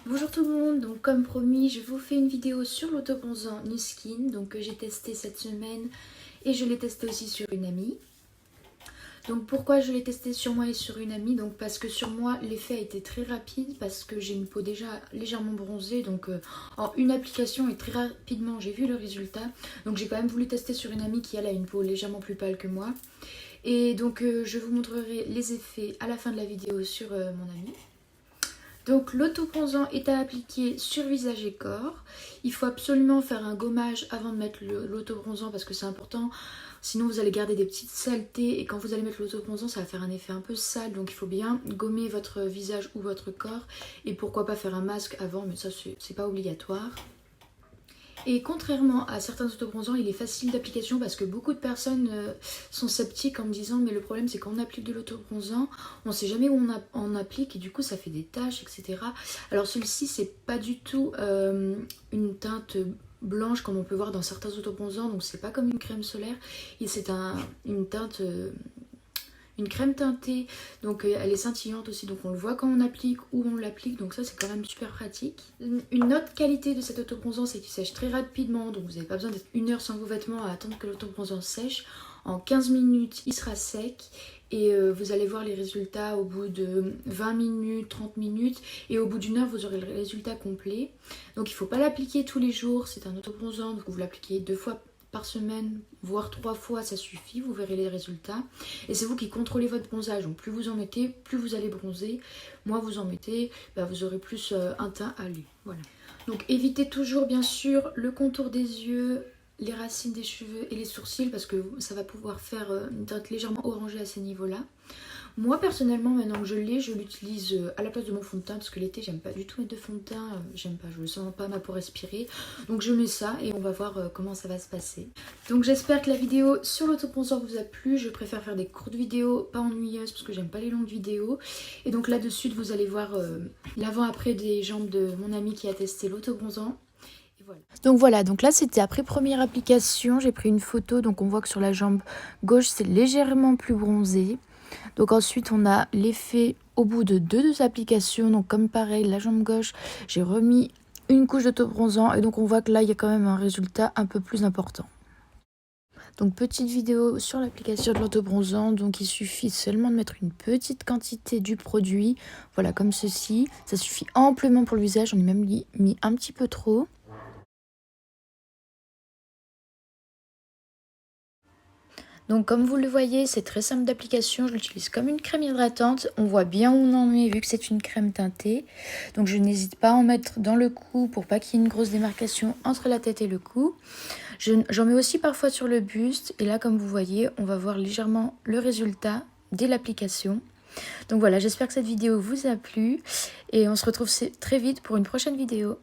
Bonjour tout le monde, donc comme promis je vous fais une vidéo sur l'autobronzant Nu Skin donc, que j'ai testé cette semaine et je l'ai testé aussi sur une amie. Donc pourquoi je l'ai testé sur moi et sur une amie? Donc parce que sur moi l'effet a été très rapide parce que j'ai une peau déjà légèrement bronzée, donc en une application et très rapidement j'ai vu le résultat. Donc j'ai quand même voulu tester sur une amie qui elle a une peau légèrement plus pâle que moi. Et donc je vous montrerai les effets à la fin de la vidéo sur mon amie. Donc l'autobronzant est à appliquer sur visage et corps. Il faut absolument faire un gommage avant de mettre l'autobronzant parce que c'est important. Sinon vous allez garder des petites saletés et quand vous allez mettre l'autobronzant ça va faire un effet un peu sale. Donc il faut bien gommer votre visage ou votre corps. Et pourquoi pas faire un masque avant, mais ça c'est pas obligatoire. Et contrairement à certains autobronzants, il est facile d'application parce que beaucoup de personnes sont sceptiques en me disant mais le problème c'est quand on applique de l'autobronzant, on ne sait jamais où on applique et du coup ça fait des taches, etc. Alors celui-ci c'est pas du tout une teinte blanche comme on peut voir dans certains autobronzants, donc c'est pas comme une crème solaire, et c'est une teinte... une crème teintée, donc elle est scintillante aussi, donc on le voit quand on applique ou on l'applique, donc ça c'est quand même super pratique. Une autre qualité de cet autobronzant c'est qu'il sèche très rapidement, donc vous n'avez pas besoin d'être 1 heure sans vos vêtements à attendre que l'autobronzant sèche. En 15 minutes il sera sec et vous allez voir les résultats au bout de 20 minutes, 30 minutes, et au bout d'1 heure vous aurez le résultat complet. Donc il ne faut pas l'appliquer tous les jours, c'est un autobronzant, donc vous l'appliquez 2 fois par semaine, voire 3 fois, ça suffit, vous verrez les résultats. Et c'est vous qui contrôlez votre bronzage, donc plus vous en mettez, plus vous allez bronzer. Moins vous en mettez, vous aurez plus un teint à lui. Voilà. Donc évitez toujours bien sûr le contour des yeux, les racines des cheveux et les sourcils parce que ça va pouvoir faire une teinte légèrement orangée à ces niveaux-là. Moi personnellement, maintenant que je l'ai, je l'utilise à la place de mon fond de teint parce que l'été j'aime pas du tout mettre de fond de teint, j'aime pas, je ne sens pas ma peau respirer. Donc je mets ça et on va voir comment ça va se passer. Donc j'espère que la vidéo sur l'autobronzant vous a plu. Je préfère faire des courtes vidéos, pas ennuyeuses parce que j'aime pas les longues vidéos. Et donc là-dessus vous allez voir l'avant-après des jambes de mon ami qui a testé l'autobronzant. Voilà. Donc voilà, donc là c'était après première application, j'ai pris une photo, donc on voit que sur la jambe gauche c'est légèrement plus bronzé. Donc ensuite on a l'effet au bout de deux applications, donc comme pareil la jambe gauche j'ai remis une couche d'autobronzant et donc on voit que là il y a quand même un résultat un peu plus important. Donc petite vidéo sur l'application de l'autobronzant, donc il suffit seulement de mettre une petite quantité du produit, voilà comme ceci, ça suffit amplement pour le visage, j'en ai même mis un petit peu trop. Donc comme vous le voyez, c'est très simple d'application, je l'utilise comme une crème hydratante. On voit bien où on en met vu que c'est une crème teintée. Donc je n'hésite pas à en mettre dans le cou pour pas qu'il y ait une grosse démarcation entre la tête et le cou. J'en mets aussi parfois sur le buste et là comme vous voyez, on va voir légèrement le résultat dès l'application. Donc voilà, j'espère que cette vidéo vous a plu et on se retrouve très vite pour une prochaine vidéo.